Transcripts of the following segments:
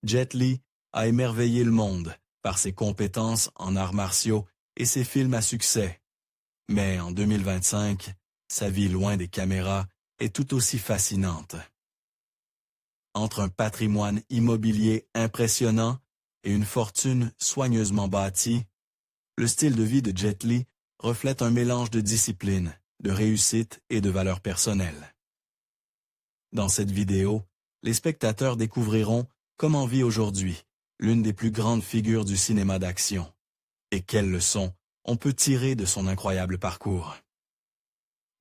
Jet Li a émerveillé le monde par ses compétences en arts martiaux et ses films à succès. Mais en 2025, sa vie loin des caméras est tout aussi fascinante. Entre un patrimoine immobilier impressionnant et une fortune soigneusement bâtie, le style de vie de Jet Li reflète un mélange de discipline, de réussite et de valeurs personnelles. Dans cette vidéo, les spectateurs découvriront comment vit aujourd'hui l'une des plus grandes figures du cinéma d'action et quelles leçons on peut tirer de son incroyable parcours.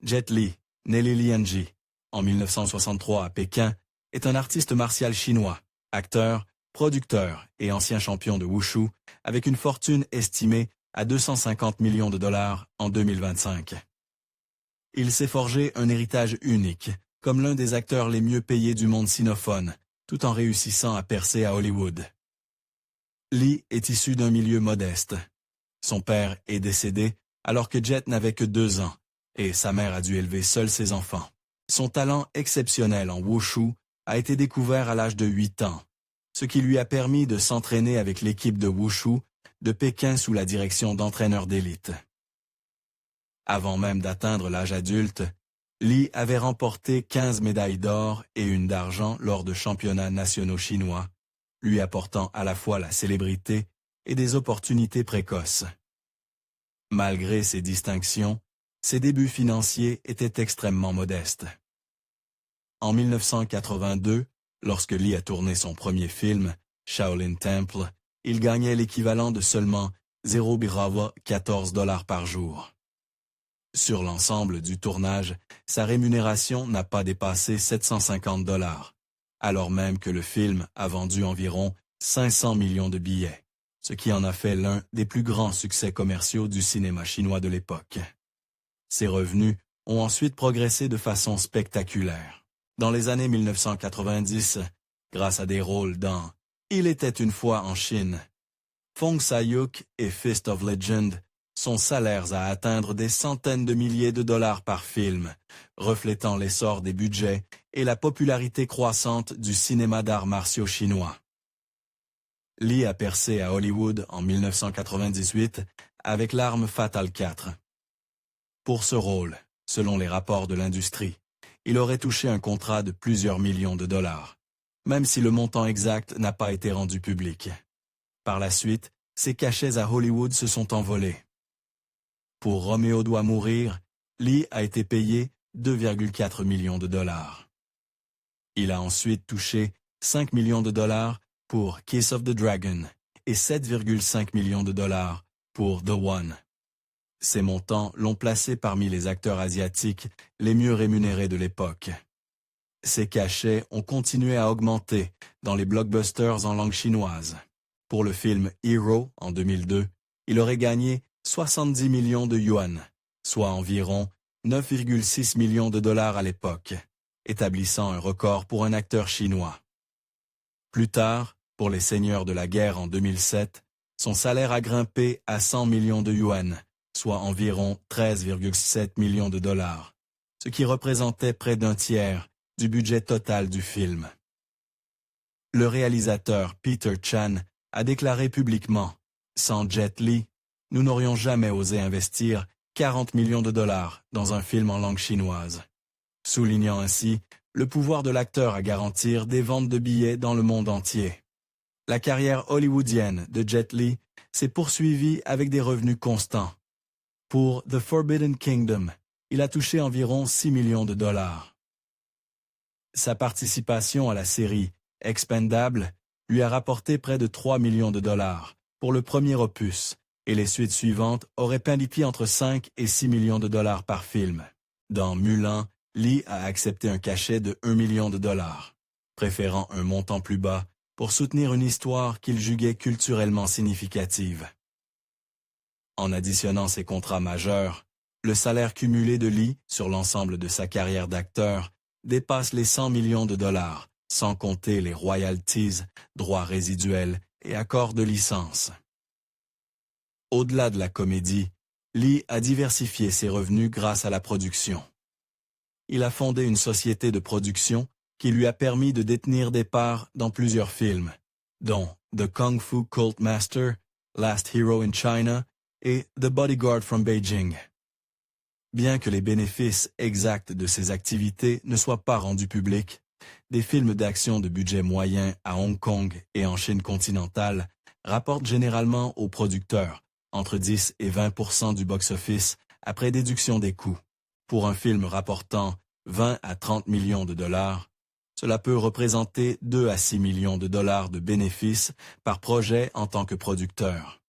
Jet Li, né Li Lianji, en 1963 à Pékin, est un artiste martial chinois, acteur, producteur et ancien champion de Wushu, avec une fortune estimée à 250 millions de dollars en 2025. Il s'est forgé un héritage unique, comme l'un des acteurs les mieux payés du monde sinophone, tout en réussissant à percer à Hollywood. Li est issu d'un milieu modeste. Son père est décédé alors que Jet n'avait que 2 ans, et sa mère a dû élever seule ses enfants. Son talent exceptionnel en Wushu a été découvert à l'âge de 8 ans, ce qui lui a permis de s'entraîner avec l'équipe de Wushu de Pékin sous la direction d'entraîneurs d'élite. Avant même d'atteindre l'âge adulte, Li avait remporté 15 médailles d'or et 1 d'argent lors de championnats nationaux chinois, lui apportant à la fois la célébrité et des opportunités précoces. Malgré ces distinctions, ses débuts financiers étaient extrêmement modestes. En 1982, lorsque Li a tourné son premier film, Shaolin Temple, il gagnait l'équivalent de seulement 0,14 $ par jour. Sur l'ensemble du tournage, sa rémunération n'a pas dépassé 750 $, alors même que le film a vendu environ 500 millions de billets, ce qui en a fait l'un des plus grands succès commerciaux du cinéma chinois de l'époque. Ses revenus ont ensuite progressé de façon spectaculaire. Dans les années 1990, grâce à des rôles dans « Il était une fois en Chine », Fong Sayuk et Fist of Legend, son salaire à atteindre des centaines de milliers de dollars par film, reflétant l'essor des budgets et la popularité croissante du cinéma d'arts martiaux chinois. Li a percé à Hollywood en 1998 avec L'Arme fatale 4. Pour ce rôle, selon les rapports de l'industrie, il aurait touché un contrat de plusieurs millions de dollars, même si le montant exact n'a pas été rendu public. Par la suite, ses cachets à Hollywood se sont envolés. Pour Roméo doit mourir, Li a été payé 2,4 millions de dollars. Il a ensuite touché 5 millions de dollars pour Kiss of the Dragon et 7,5 millions de dollars pour The One. Ces montants l'ont placé parmi les acteurs asiatiques les mieux rémunérés de l'époque. Ses cachets ont continué à augmenter dans les blockbusters en langue chinoise. Pour le film Hero en 2002, il aurait gagné 70 millions de yuan, soit environ 9,6 millions de dollars à l'époque, établissant un record pour un acteur chinois. Plus tard, pour Les Seigneurs de la Guerre en 2007, son salaire a grimpé à 100 millions de yuan, soit environ 13,7 millions de dollars, ce qui représentait près d'un tiers du budget total du film. Le réalisateur Peter Chan a déclaré publiquement « Sans Jet Li, nous n'aurions jamais osé investir 40 millions de dollars dans un film en langue chinoise », soulignant ainsi le pouvoir de l'acteur à garantir des ventes de billets dans le monde entier. La carrière hollywoodienne de Jet Li s'est poursuivie avec des revenus constants. Pour The Forbidden Kingdom, il a touché environ 6 millions de dollars. Sa participation à la série Expendable lui a rapporté près de 3 millions de dollars pour le premier opus, et les suites suivantes auraient palifié entre 5 et 6 millions de dollars par film. Dans Mulan, Li a accepté un cachet de 1 million de dollars, préférant un montant plus bas pour soutenir une histoire qu'il jugeait culturellement significative. En additionnant ces contrats majeurs, le salaire cumulé de Li sur l'ensemble de sa carrière d'acteur dépasse les 100 millions de dollars, sans compter les royalties, droits résiduels et accords de licence. Au-delà de la comédie, Li a diversifié ses revenus grâce à la production. Il a fondé une société de production qui lui a permis de détenir des parts dans plusieurs films, dont The Kung Fu Cult Master, Last Hero in China et The Bodyguard from Beijing. Bien que les bénéfices exacts de ces activités ne soient pas rendus publics, des films d'action de budget moyen à Hong Kong et en Chine continentale rapportent généralement aux producteurs entre 10 et 20% du box-office après déduction des coûts. Pour un film rapportant 20 à 30 millions de dollars, cela peut représenter 2 à 6 millions de dollars de bénéfices par projet en tant que producteur.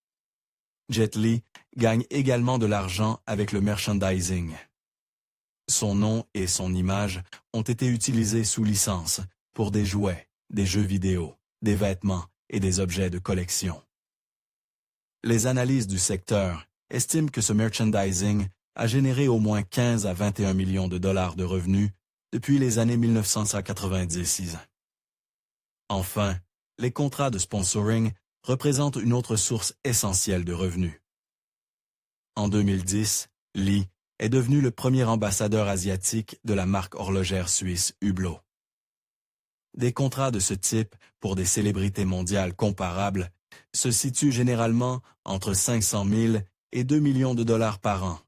Jet Li gagne également de l'argent avec le merchandising. Son nom et son image ont été utilisés sous licence pour des jouets, des jeux vidéo, des vêtements et des objets de collection. Les analyses du secteur estiment que ce merchandising a généré au moins 15 à 21 millions de dollars de revenus depuis les années 1990. Enfin, les contrats de sponsoring représentent une autre source essentielle de revenus. En 2010, Li est devenu le premier ambassadeur asiatique de la marque horlogère suisse Hublot. Des contrats de ce type pour des célébrités mondiales comparables se situent généralement entre 500 000 et 2 millions de dollars par an,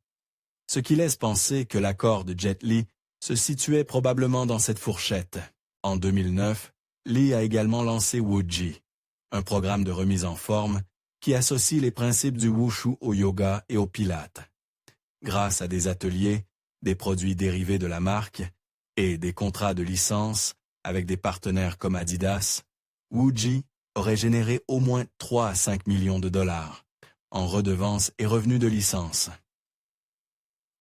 ce qui laisse penser que l'accord de Jet Li se situait probablement dans cette fourchette. En 2009, Li a également lancé Wuji, un programme de remise en forme qui associe les principes du wushu au yoga et au pilates. Grâce à des ateliers, des produits dérivés de la marque et des contrats de licence avec des partenaires comme Adidas, Wuji aurait généré au moins 3 à 5 millions de dollars en redevances et revenus de licence.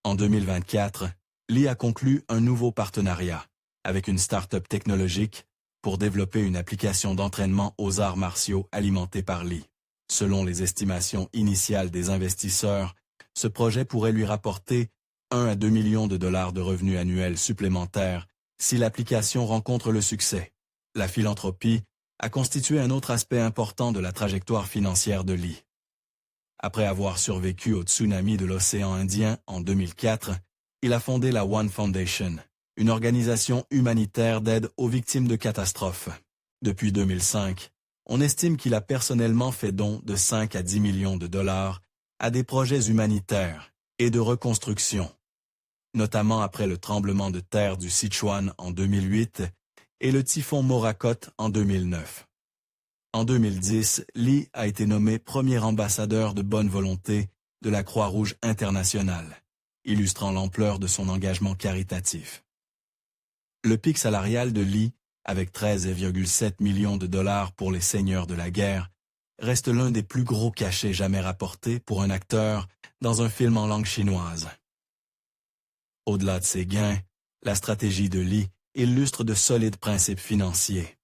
En 2024, Li a conclu un nouveau partenariat avec une start-up technologique pour développer une application d'entraînement aux arts martiaux alimentée par Li. Selon les estimations initiales des investisseurs, ce projet pourrait lui rapporter 1 à 2 millions de dollars de revenus annuels supplémentaires si l'application rencontre le succès. La philanthropie a constitué un autre aspect important de la trajectoire financière de Li. Après avoir survécu au tsunami de l'océan Indien en 2004, il a fondé la One Foundation, une organisation humanitaire d'aide aux victimes de catastrophes. Depuis 2005, on estime qu'il a personnellement fait don de 5 à 10 millions de dollars à des projets humanitaires et de reconstruction, notamment après le tremblement de terre du Sichuan en 2008 et le typhon Morakot en 2009. En 2010, Li a été nommé premier ambassadeur de bonne volonté de la Croix-Rouge internationale, illustrant l'ampleur de son engagement caritatif. Le pic salarial de Li, avec 13,7 millions de dollars pour les seigneurs de la guerre, reste l'un des plus gros cachets jamais rapportés pour un acteur dans un film en langue chinoise. Au-delà de ses gains, la stratégie de Li illustre de solides principes financiers.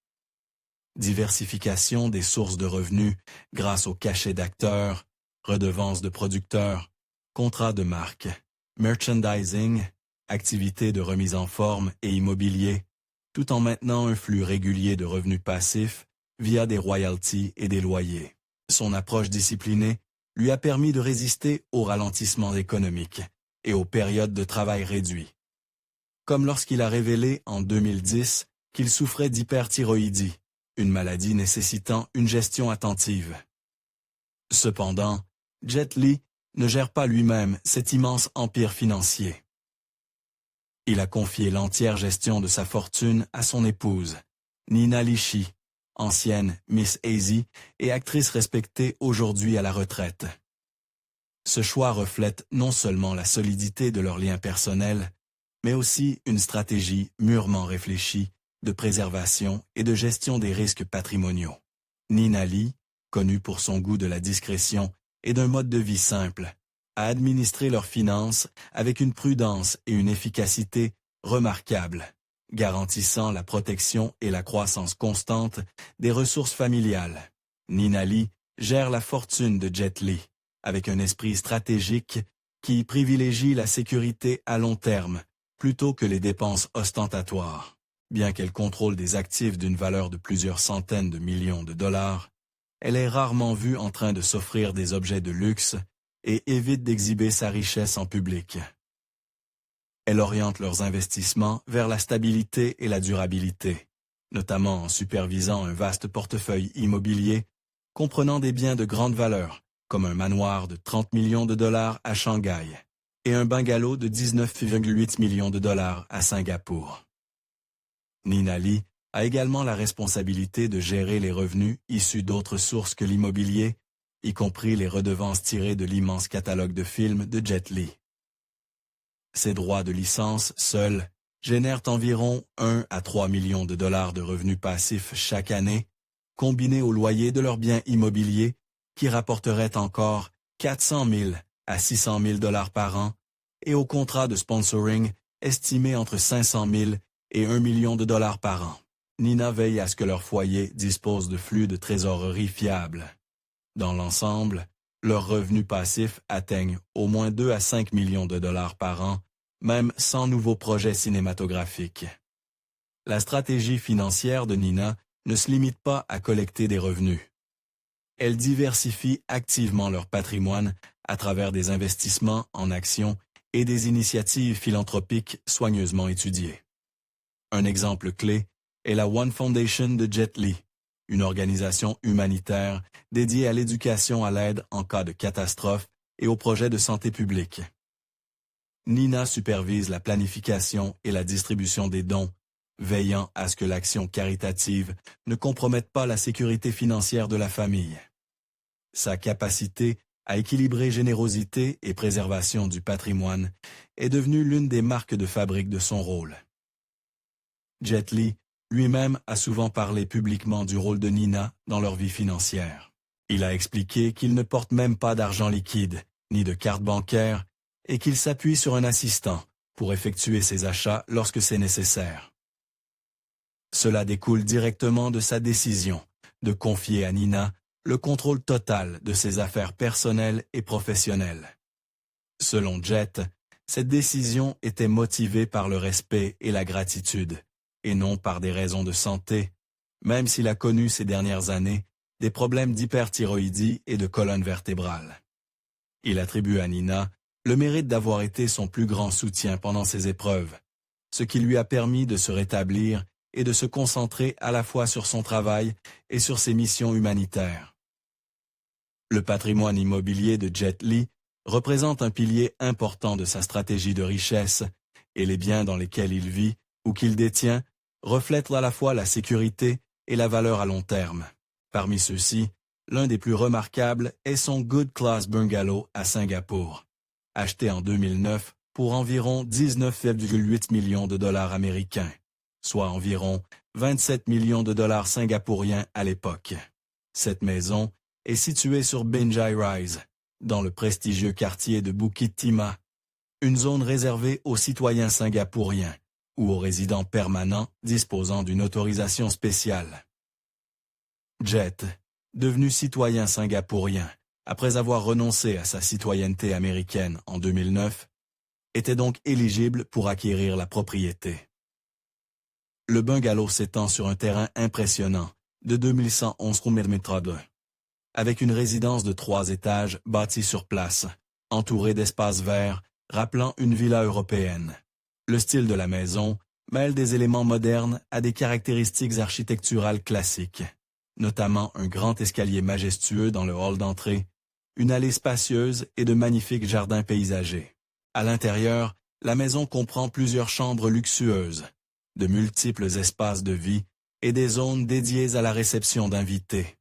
Diversification des sources de revenus grâce aux cachets d'acteurs, redevances de producteurs, contrats de marque, merchandising, activités de remise en forme et immobilier, tout en maintenant un flux régulier de revenus passifs via des royalties et des loyers. Son approche disciplinée lui a permis de résister aux ralentissements économiques et aux périodes de travail réduit. Comme lorsqu'il a révélé en 2010 qu'il souffrait d'hyperthyroïdie, une maladie nécessitant une gestion attentive. Cependant, Jet Li ne gère pas lui-même cet immense empire financier. Il a confié l'entière gestion de sa fortune à son épouse, Nina Lishi, ancienne Miss Asie et actrice respectée aujourd'hui à la retraite. Ce choix reflète non seulement la solidité de leurs liens personnels, mais aussi une stratégie mûrement réfléchie de préservation et de gestion des risques patrimoniaux. Nina Li, connue pour son goût de la discrétion et d'un mode de vie simple, a administré leurs finances avec une prudence et une efficacité remarquables, garantissant la protection et la croissance constante des ressources familiales. Nina Li gère la fortune de Jet Li, avec un esprit stratégique qui privilégie la sécurité à long terme plutôt que les dépenses ostentatoires. Bien qu'elle contrôle des actifs d'une valeur de plusieurs centaines de millions de dollars, elle est rarement vue en train de s'offrir des objets de luxe et évite d'exhiber sa richesse en public. Elle oriente leurs investissements vers la stabilité et la durabilité, notamment en supervisant un vaste portefeuille immobilier comprenant des biens de grande valeur, comme un manoir de 30 millions de dollars à Shanghai et un bungalow de 19,8 millions de dollars à Singapour. Nina Lee a également la responsabilité de gérer les revenus issus d'autres sources que l'immobilier, y compris les redevances tirées de l'immense catalogue de films de Jet Li. Ces droits de licence, seuls, génèrent environ 1 à 3 millions de dollars de revenus passifs chaque année, combinés au loyer de leurs biens immobiliers, qui rapporteraient encore 400 000 à 600 000 dollars par an, et aux contrats de sponsoring estimés entre 500 000 et 1 million de dollars par an. Nina veille à ce que leur foyer dispose de flux de trésorerie fiables. Dans l'ensemble, leurs revenus passifs atteignent au moins 2 à 5 millions de dollars par an, même sans nouveaux projets cinématographiques. La stratégie financière de Nina ne se limite pas à collecter des revenus. Elle diversifie activement leur patrimoine à travers des investissements en actions et des initiatives philanthropiques soigneusement étudiées. Un exemple clé est la One Foundation de Jet Li, une organisation humanitaire dédiée à l'éducation à l'aide en cas de catastrophe et aux projets de santé publique. Nina supervise la planification et la distribution des dons, veillant à ce que l'action caritative ne compromette pas la sécurité financière de la famille. Sa capacité à équilibrer générosité et préservation du patrimoine est devenue l'une des marques de fabrique de son rôle. Jet Li lui-même a souvent parlé publiquement du rôle de Nina dans leur vie financière. Il a expliqué qu'il ne porte même pas d'argent liquide, ni de carte bancaire, et qu'il s'appuie sur un assistant pour effectuer ses achats lorsque c'est nécessaire. Cela découle directement de sa décision de confier à Nina le contrôle total de ses affaires personnelles et professionnelles. Selon Jet, cette décision était motivée par le respect et la gratitude, et non par des raisons de santé, même s'il a connu ces dernières années des problèmes d'hyperthyroïdie et de colonne vertébrale. Il attribue à Nina le mérite d'avoir été son plus grand soutien pendant ces épreuves, ce qui lui a permis de se rétablir et de se concentrer à la fois sur son travail et sur ses missions humanitaires. Le patrimoine immobilier de Jet Li représente un pilier important de sa stratégie de richesse, et les biens dans lesquels il vit ou qu'il détient reflètent à la fois la sécurité et la valeur à long terme. Parmi ceux-ci, l'un des plus remarquables est son Good Class Bungalow à Singapour, acheté en 2009 pour environ 19,8 millions de dollars américains, soit environ 27 millions de dollars singapouriens à l'époque. Cette maison est située sur Binjai Rise, dans le prestigieux quartier de Bukit Timah, une zone réservée aux citoyens singapouriens ou aux résidents permanents disposant d'une autorisation spéciale. Jet, devenu citoyen singapourien après avoir renoncé à sa citoyenneté américaine en 2009, était donc éligible pour acquérir la propriété. Le bungalow s'étend sur un terrain impressionnant de 2111 m², avec une résidence de 3 étages bâtie sur place, entourée d'espaces verts rappelant une villa européenne. Le style de la maison mêle des éléments modernes à des caractéristiques architecturales classiques, notamment un grand escalier majestueux dans le hall d'entrée, une allée spacieuse et de magnifiques jardins paysagers. À l'intérieur, la maison comprend plusieurs chambres luxueuses, de multiples espaces de vie et des zones dédiées à la réception d'invités.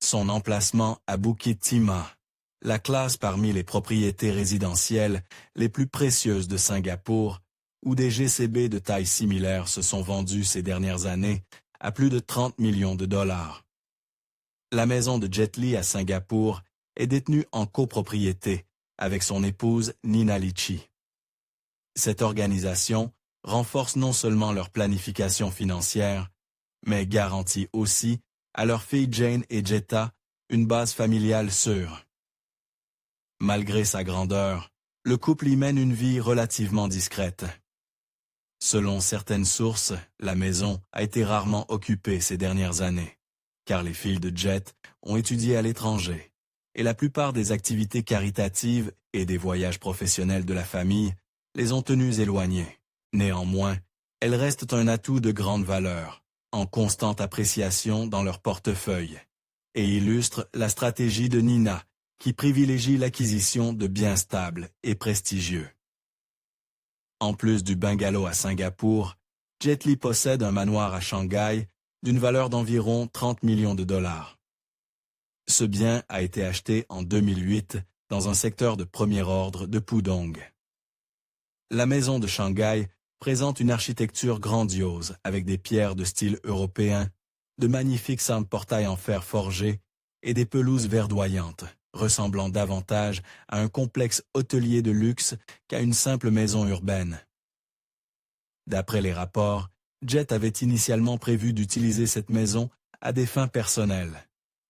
Son emplacement à Bukit Timah, la classe parmi les propriétés résidentielles les plus précieuses de Singapour, où des GCB de taille similaire se sont vendus ces dernières années à plus de 30 millions de dollars. La maison de Jet Li à Singapour est détenue en copropriété avec son épouse Nina Lee. Cette organisation renforce non seulement leur planification financière, mais garantit aussi à leurs filles Jane et Jetta une base familiale sûre. Malgré sa grandeur, le couple y mène une vie relativement discrète. Selon certaines sources, la maison a été rarement occupée ces dernières années, car les filles de Jet ont étudié à l'étranger, et la plupart des activités caritatives et des voyages professionnels de la famille les ont tenues éloignées. Néanmoins, elles restent un atout de grande valeur, en constante appréciation dans leur portefeuille, et illustrent la stratégie de Nina, qui privilégie l'acquisition de biens stables et prestigieux. En plus du bungalow à Singapour, Jet Li possède un manoir à Shanghai d'une valeur d'environ 30 millions de dollars. Ce bien a été acheté en 2008 dans un secteur de premier ordre de Pudong. La maison de Shanghai présente une architecture grandiose avec des pierres de style européen, de magnifiques centres-portails en fer forgé et des pelouses verdoyantes, ressemblant davantage à un complexe hôtelier de luxe qu'à une simple maison urbaine. D'après les rapports, Jet avait initialement prévu d'utiliser cette maison à des fins personnelles,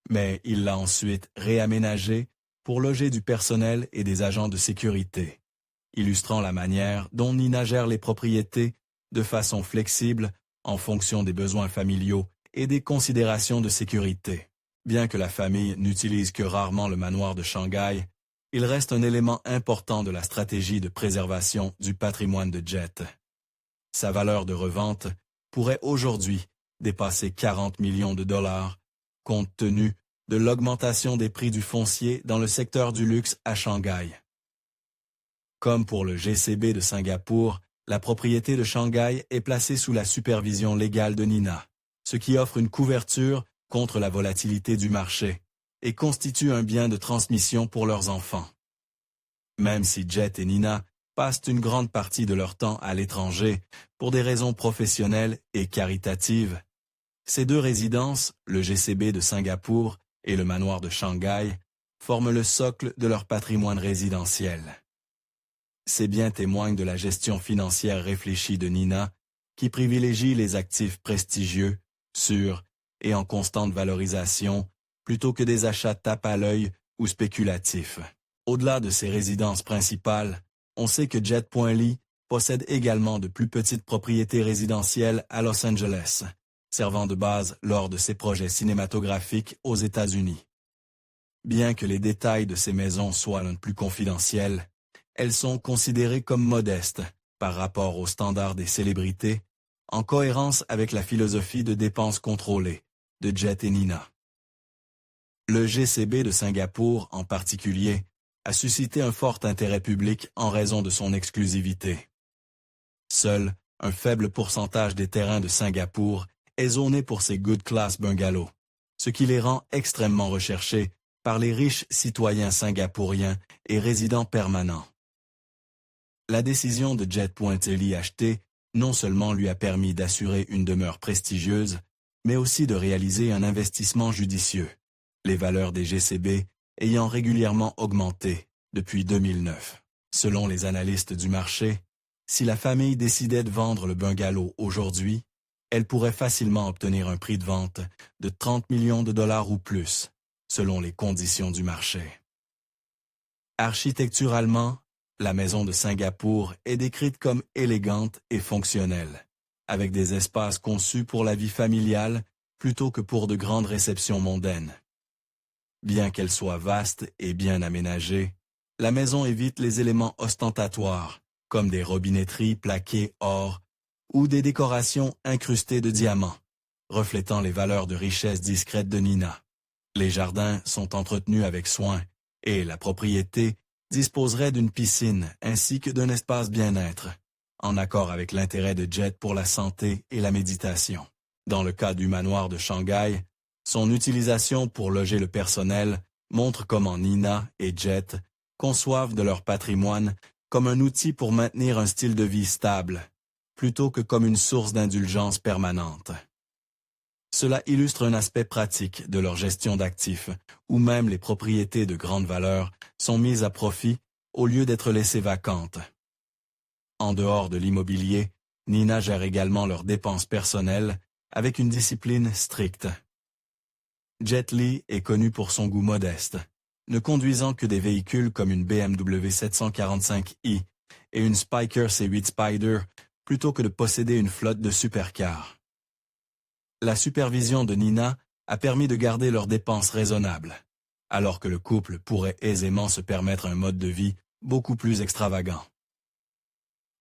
mais il l'a ensuite réaménagée pour loger du personnel et des agents de sécurité, illustrant la manière dont Nina gère les propriétés de façon flexible en fonction des besoins familiaux et des considérations de sécurité. Bien que la famille n'utilise que rarement le manoir de Shanghai, il reste un élément important de la stratégie de préservation du patrimoine de Jet. Sa valeur de revente pourrait aujourd'hui dépasser 40 millions de dollars, compte tenu de l'augmentation des prix du foncier dans le secteur du luxe à Shanghai. Comme pour le GCB de Singapour, la propriété de Shanghai est placée sous la supervision légale de Nina, ce qui offre une couverture contre la volatilité du marché et constitue un bien de transmission pour leurs enfants. Même si Jet et Nina passent une grande partie de leur temps à l'étranger pour des raisons professionnelles et caritatives, ces deux résidences, le GCB de Singapour et le manoir de Shanghai, forment le socle de leur patrimoine résidentiel. Ces biens témoignent de la gestion financière réfléchie de Nina, qui privilégie les actifs prestigieux, sûrs et en constante valorisation, plutôt que des achats tape à l'œil ou spéculatifs. Au-delà de ses résidences principales, on sait que Jet.Li possède également de plus petites propriétés résidentielles à Los Angeles, servant de base lors de ses projets cinématographiques aux États-Unis. Bien que les détails de ces maisons soient l'un plus confidentiels, elles sont considérées comme modestes par rapport aux standards des célébrités, en cohérence avec la philosophie de dépenses contrôlées de Jet et Nina. Le GCB de Singapour, en particulier, a suscité un fort intérêt public en raison de son exclusivité. Seul un faible pourcentage des terrains de Singapour est zoné pour ces good class bungalows, ce qui les rend extrêmement recherchés par les riches citoyens singapouriens et résidents permanents. La décision de Jet.Li acheter non seulement lui a permis d'assurer une demeure prestigieuse, mais aussi de réaliser un investissement judicieux, les valeurs des GCB ayant régulièrement augmenté depuis 2009. Selon les analystes du marché, si la famille décidait de vendre le bungalow aujourd'hui, elle pourrait facilement obtenir un prix de vente de 30 millions de dollars ou plus, selon les conditions du marché. Architecturalement, la maison de Singapour est décrite comme élégante et fonctionnelle, avec des espaces conçus pour la vie familiale plutôt que pour de grandes réceptions mondaines. Bien qu'elle soit vaste et bien aménagée, la maison évite les éléments ostentatoires, comme des robinetteries plaquées or ou des décorations incrustées de diamants, reflétant les valeurs de richesse discrète de Nina. Les jardins sont entretenus avec soin et la propriété disposerait d'une piscine ainsi que d'un espace bien-être, en accord avec l'intérêt de Jet pour la santé et la méditation. Dans le cas du manoir de Shanghai, son utilisation pour loger le personnel montre comment Nina et Jet conçoivent de leur patrimoine comme un outil pour maintenir un style de vie stable, plutôt que comme une source d'indulgence permanente. Cela illustre un aspect pratique de leur gestion d'actifs, où même les propriétés de grande valeur sont mises à profit au lieu d'être laissées vacantes. En dehors de l'immobilier, Nina gère également leurs dépenses personnelles avec une discipline stricte. Jet Li est connu pour son goût modeste, ne conduisant que des véhicules comme une BMW 745i et une Spyker C8 Spider plutôt que de posséder une flotte de supercars. La supervision de Nina a permis de garder leurs dépenses raisonnables, alors que le couple pourrait aisément se permettre un mode de vie beaucoup plus extravagant.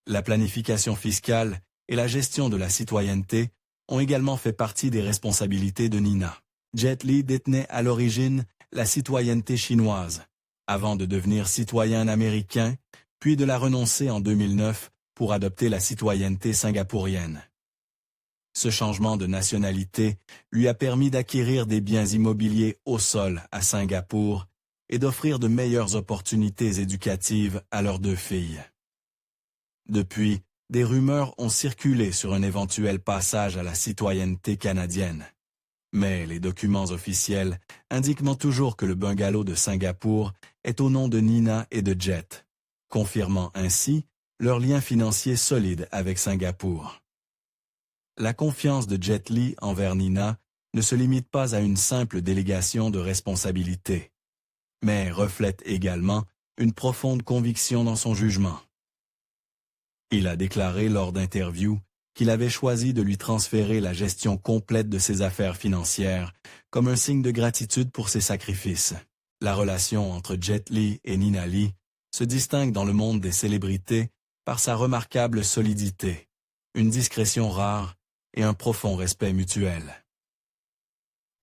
La planification fiscale et la gestion de la citoyenneté ont également fait partie des responsabilités de Nina. Jet Li détenait à l'origine la citoyenneté chinoise, avant de devenir citoyen américain, puis de la renoncer en 2009 pour adopter la citoyenneté singapourienne. Ce changement de nationalité lui a permis d'acquérir des biens immobiliers au sol à Singapour et d'offrir de meilleures opportunités éducatives à leurs 2 filles. Depuis, des rumeurs ont circulé sur un éventuel passage à la citoyenneté canadienne. Mais les documents officiels indiquent toujours que le bungalow de Singapour est au nom de Nina et de Jet, confirmant ainsi leur lien financier solide avec Singapour. La confiance de Jet Li envers Nina ne se limite pas à une simple délégation de responsabilité, mais reflète également une profonde conviction dans son jugement. Il a déclaré lors d'interviews qu'il avait choisi de lui transférer la gestion complète de ses affaires financières comme un signe de gratitude pour ses sacrifices. La relation entre Jet Li et Nina Lee se distingue dans le monde des célébrités par sa remarquable solidité, une discrétion rare et un profond respect mutuel.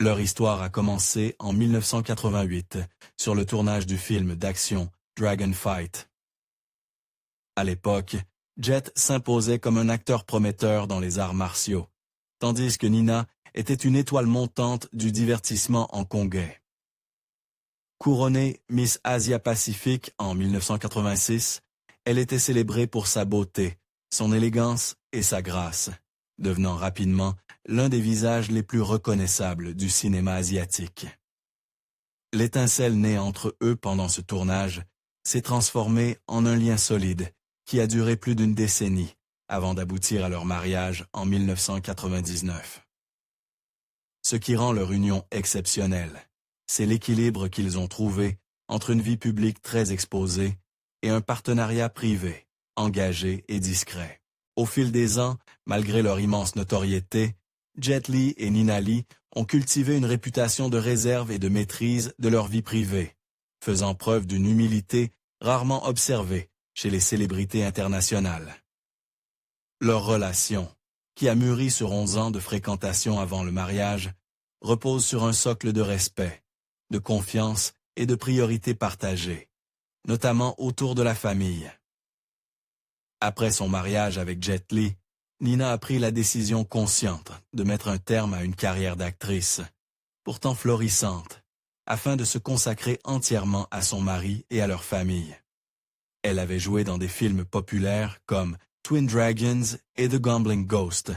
Leur histoire a commencé en 1988 sur le tournage du film d'action Dragon Fight. À l'époque, Jet s'imposait comme un acteur prometteur dans les arts martiaux, tandis que Nina était une étoile montante du divertissement hongkongais. Couronnée Miss Asia-Pacifique en 1986, elle était célébrée pour sa beauté, son élégance et sa grâce, devenant rapidement l'un des visages les plus reconnaissables du cinéma asiatique. L'étincelle née entre eux pendant ce tournage s'est transformée en un lien solide qui a duré plus d'une décennie avant d'aboutir à leur mariage en 1999. Ce qui rend leur union exceptionnelle, c'est l'équilibre qu'ils ont trouvé entre une vie publique très exposée et un partenariat privé, engagé et discret. Au fil des ans, malgré leur immense notoriété, Jet Li et Nina Lee ont cultivé une réputation de réserve et de maîtrise de leur vie privée, faisant preuve d'une humilité rarement observée chez les célébrités internationales. Leur relation, qui a mûri sur 11 ans de fréquentation avant le mariage, repose sur un socle de respect, de confiance et de priorités partagées, notamment autour de la famille. Après son mariage avec Jet Li, Nina a pris la décision consciente de mettre un terme à une carrière d'actrice, pourtant florissante, afin de se consacrer entièrement à son mari et à leur famille. Elle avait joué dans des films populaires comme Twin Dragons et The Gambling Ghost,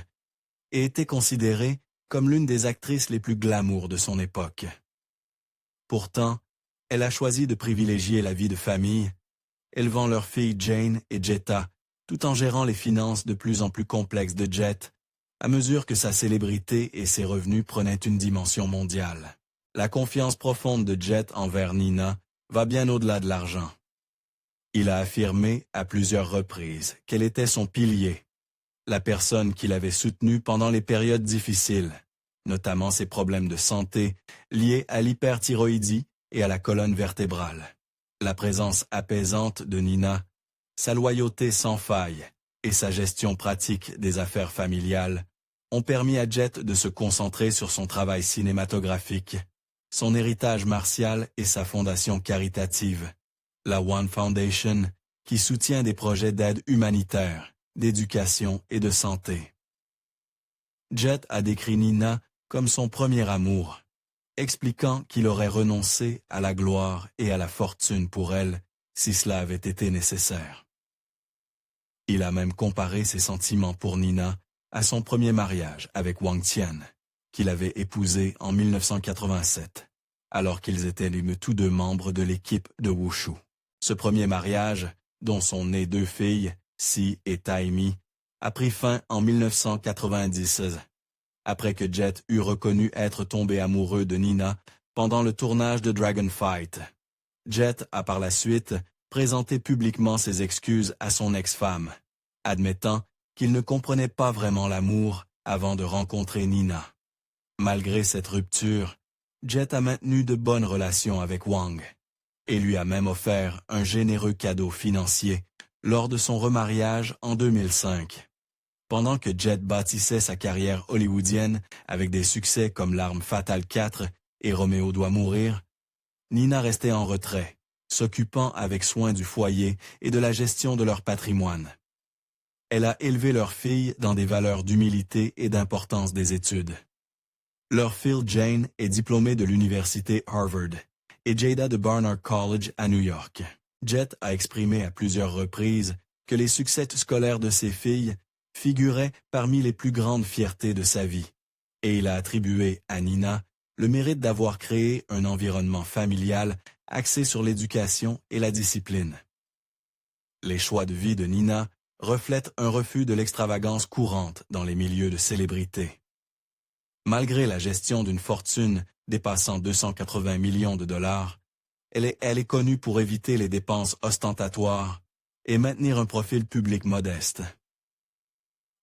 et était considérée comme l'une des actrices les plus glamour de son époque. Pourtant, elle a choisi de privilégier la vie de famille, élevant leurs filles Jane et Jetta, tout en gérant les finances de plus en plus complexes de Jet, à mesure que sa célébrité et ses revenus prenaient une dimension mondiale. La confiance profonde de Jet envers Nina va bien au-delà de l'argent. Il a affirmé à plusieurs reprises qu'elle était son pilier, la personne qu'il avait soutenue pendant les périodes difficiles, notamment ses problèmes de santé liés à l'hyperthyroïdie et à la colonne vertébrale. La présence apaisante de Nina, sa loyauté sans faille et sa gestion pratique des affaires familiales ont permis à Jet de se concentrer sur son travail cinématographique, son héritage martial et sa fondation caritative, la One Foundation, qui soutient des projets d'aide humanitaire, d'éducation et de santé. Jet a décrit Nina comme son premier amour, expliquant qu'il aurait renoncé à la gloire et à la fortune pour elle si cela avait été nécessaire. Il a même comparé ses sentiments pour Nina à son premier mariage avec Wang Tian, qu'il avait épousé en 1987, alors qu'ils étaient tous deux membres de l'équipe de Wushu. Ce premier mariage, dont sont nées 2 filles, Si et Taimi, a pris fin en 1990, après que Jet eut reconnu être tombé amoureux de Nina pendant le tournage de Dragon Fight. Jet a par la suite présenté publiquement ses excuses à son ex-femme, admettant qu'il ne comprenait pas vraiment l'amour avant de rencontrer Nina. Malgré cette rupture, Jet a maintenu de bonnes relations avec Wang, et lui a même offert un généreux cadeau financier lors de son remariage en 2005. Pendant que Jet bâtissait sa carrière hollywoodienne avec des succès comme L'Arme fatale 4 et Roméo doit mourir, Nina restait en retrait, s'occupant avec soin du foyer et de la gestion de leur patrimoine. Elle a élevé leur fille dans des valeurs d'humilité et d'importance des études. Leur fille Jane est diplômée de l'université Harvard et Jada de Barnard College à New York. Jet a exprimé à plusieurs reprises que les succès scolaires de ses filles figuraient parmi les plus grandes fiertés de sa vie, et il a attribué à Nina le mérite d'avoir créé un environnement familial axé sur l'éducation et la discipline. Les choix de vie de Nina reflètent un refus de l'extravagance courante dans les milieux de célébrité. Malgré la gestion d'une fortune dépassant 280 millions de dollars, elle est connue pour éviter les dépenses ostentatoires et maintenir un profil public modeste.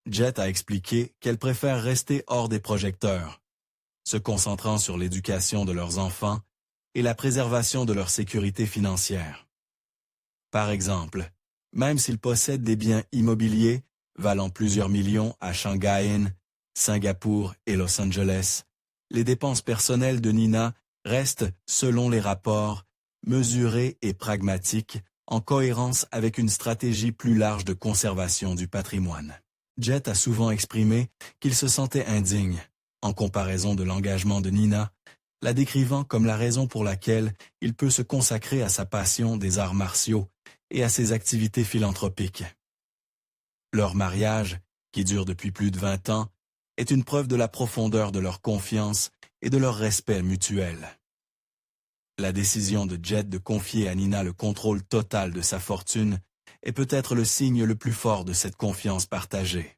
Jet a expliqué qu'elle préfère rester hors des projecteurs, se concentrant sur l'éducation de leurs enfants et la préservation de leur sécurité financière. Par exemple, même s'ils possèdent des biens immobiliers valant plusieurs millions à Shanghai, Singapour et Los Angeles, les dépenses personnelles de Nina restent, selon les rapports, mesurées et pragmatiques, en cohérence avec une stratégie plus large de conservation du patrimoine. Jet a souvent exprimé qu'il se sentait indigne, en comparaison de l'engagement de Nina, la décrivant comme la raison pour laquelle il peut se consacrer à sa passion des arts martiaux et à ses activités philanthropiques. Leur mariage, qui dure depuis plus de 20 ans, est une preuve de la profondeur de leur confiance et de leur respect mutuel. La décision de Jet de confier à Nina le contrôle total de sa fortune est peut-être le signe le plus fort de cette confiance partagée.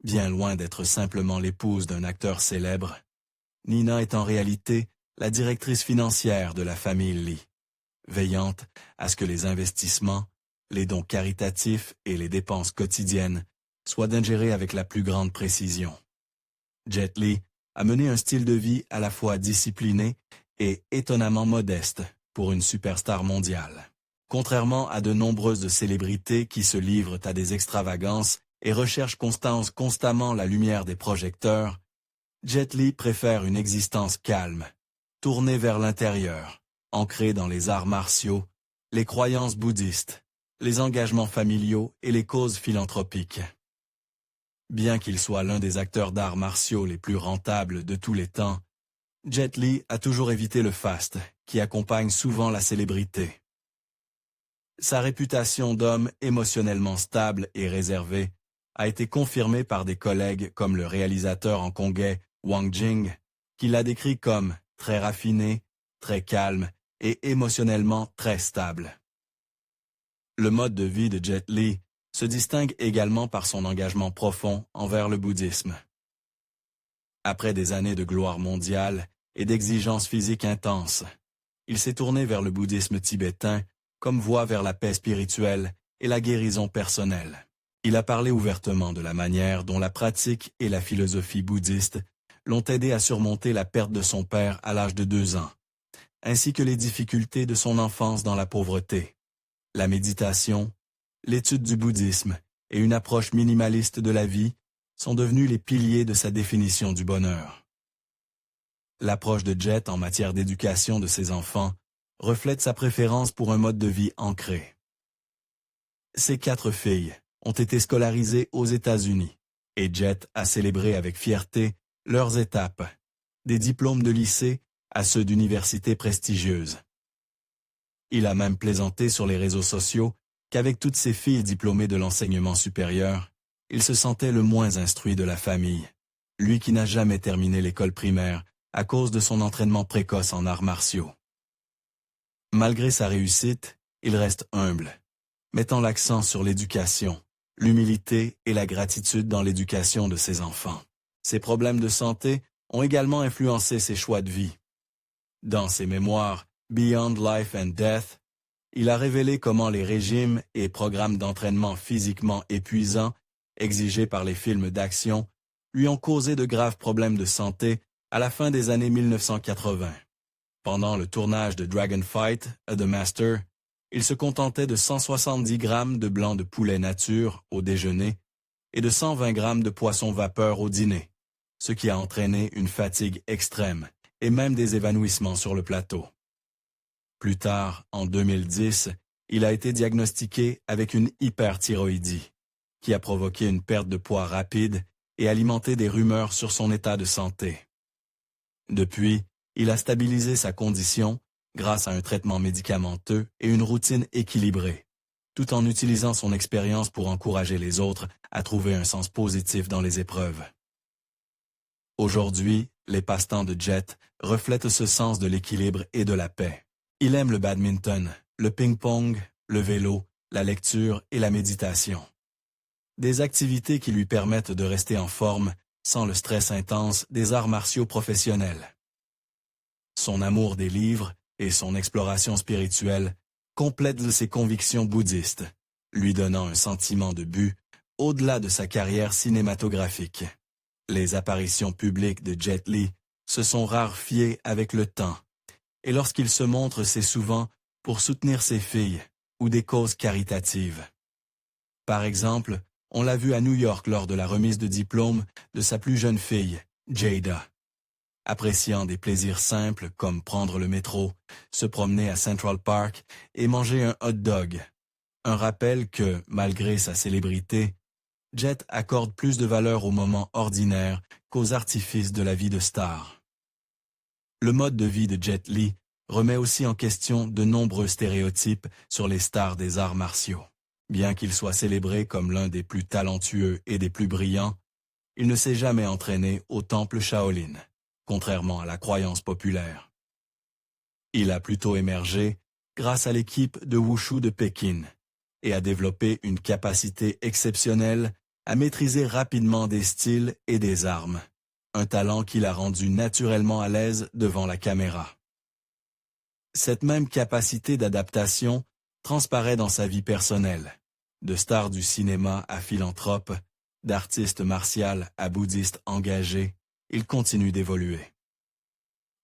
Bien loin d'être simplement l'épouse d'un acteur célèbre, Nina est en réalité la directrice financière de la famille Lee, veillante à ce que les investissements, les dons caritatifs et les dépenses quotidiennes soient ingérés avec la plus grande précision. Jet Li a mené un style de vie à la fois discipliné et étonnamment modeste pour une superstar mondiale. Contrairement à de nombreuses célébrités qui se livrent à des extravagances et recherchent constamment la lumière des projecteurs, Jet Li préfère une existence calme, tournée vers l'intérieur, ancrée dans les arts martiaux, les croyances bouddhistes, les engagements familiaux et les causes philanthropiques. Bien qu'il soit l'un des acteurs d'arts martiaux les plus rentables de tous les temps, Jet Li a toujours évité le faste, qui accompagne souvent la célébrité. Sa réputation d'homme émotionnellement stable et réservé a été confirmée par des collègues comme le réalisateur hongkongais Wang Jing, qui l'a décrit comme très raffiné, très calme et émotionnellement très stable. Le mode de vie de Jet Li se distingue également par son engagement profond envers le bouddhisme. Après des années de gloire mondiale et d'exigences physiques intenses, il s'est tourné vers le bouddhisme tibétain comme voie vers la paix spirituelle et la guérison personnelle. Il a parlé ouvertement de la manière dont la pratique et la philosophie bouddhiste l'ont aidé à surmonter la perte de son père à l'âge de 2 ans, ainsi que les difficultés de son enfance dans la pauvreté. La méditation, l'étude du bouddhisme et une approche minimaliste de la vie sont devenus les piliers de sa définition du bonheur. L'approche de Jet en matière d'éducation de ses enfants reflète sa préférence pour un mode de vie ancré. Ses 4 filles ont été scolarisées aux États-Unis et Jet a célébré avec fierté leurs étapes, des diplômes de lycée à ceux d'universités prestigieuses. Il a même plaisanté sur les réseaux sociaux qu'avec toutes ses filles diplômées de l'enseignement supérieur, il se sentait le moins instruit de la famille, lui qui n'a jamais terminé l'école primaire à cause de son entraînement précoce en arts martiaux. Malgré sa réussite, il reste humble, mettant l'accent sur l'éducation, l'humilité et la gratitude dans l'éducation de ses enfants. Ses problèmes de santé ont également influencé ses choix de vie. Dans ses mémoires Beyond Life and Death, il a révélé comment les régimes et programmes d'entraînement physiquement épuisants exigés par les films d'action lui ont causé de graves problèmes de santé à la fin des années 1980. Pendant le tournage de Dragon Fight à The Master, il se contentait de 170 grammes de blanc de poulet nature au déjeuner et de 120 grammes de poisson vapeur au dîner, ce qui a entraîné une fatigue extrême et même des évanouissements sur le plateau. Plus tard, en 2010, il a été diagnostiqué avec une hyperthyroïdie, qui a provoqué une perte de poids rapide et alimenté des rumeurs sur son état de santé. Depuis, il a stabilisé sa condition grâce à un traitement médicamenteux et une routine équilibrée, tout en utilisant son expérience pour encourager les autres à trouver un sens positif dans les épreuves. Aujourd'hui, les passe-temps de Jet reflètent ce sens de l'équilibre et de la paix. Il aime le badminton, le ping-pong, le vélo, la lecture et la méditation. Des activités qui lui permettent de rester en forme sans le stress intense des arts martiaux professionnels. Son amour des livres et son exploration spirituelle complètent ses convictions bouddhistes, lui donnant un sentiment de but au-delà de sa carrière cinématographique. Les apparitions publiques de Jet Li se sont raréfiées avec le temps, et lorsqu'il se montre, c'est souvent pour soutenir ses filles ou des causes caritatives. Par exemple, on l'a vu à New York lors de la remise de diplôme de sa plus jeune fille, Jada. Appréciant des plaisirs simples comme prendre le métro, se promener à Central Park et manger un hot dog. Un rappel que, malgré sa célébrité, Jet accorde plus de valeur aux moments ordinaires qu'aux artifices de la vie de star. Le mode de vie de Jet Li remet aussi en question de nombreux stéréotypes sur les stars des arts martiaux. Bien qu'il soit célébré comme l'un des plus talentueux et des plus brillants, il ne s'est jamais entraîné au temple Shaolin, contrairement à la croyance populaire. Il a plutôt émergé grâce à l'équipe de Wushu de Pékin et a développé une capacité exceptionnelle à maîtriser rapidement des styles et des armes, un talent qui l'a rendu naturellement à l'aise devant la caméra. Cette même capacité d'adaptation transparaît dans sa vie personnelle, de star du cinéma à philanthrope, d'artiste martial à bouddhiste engagé, il continue d'évoluer.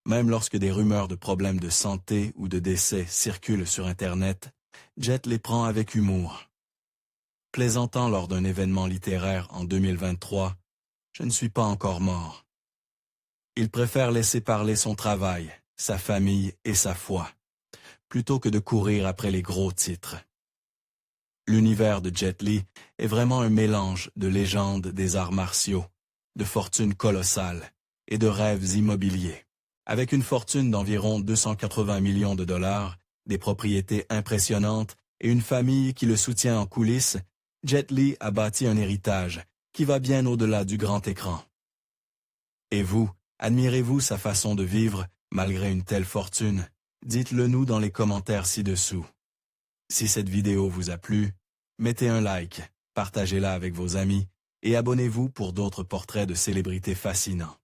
Même lorsque des rumeurs de problèmes de santé ou de décès circulent sur Internet, Jet les prend avec humour. Plaisantant lors d'un événement littéraire en 2023, « Je ne suis pas encore mort ». Il préfère laisser parler son travail, sa famille et sa foi, plutôt que de courir après les gros titres. L'univers de Jet Li est vraiment un mélange de légendes des arts martiaux, de fortune colossale et de rêves immobiliers. Avec une fortune d'environ 280 millions de dollars, des propriétés impressionnantes et une famille qui le soutient en coulisses, Jet Li a bâti un héritage qui va bien au-delà du grand écran. Et vous, admirez-vous sa façon de vivre malgré une telle fortune? Dites-le nous dans les commentaires ci-dessous. Si cette vidéo vous a plu, mettez un like, partagez-la avec vos amis et abonnez-vous pour d'autres portraits de célébrités fascinants.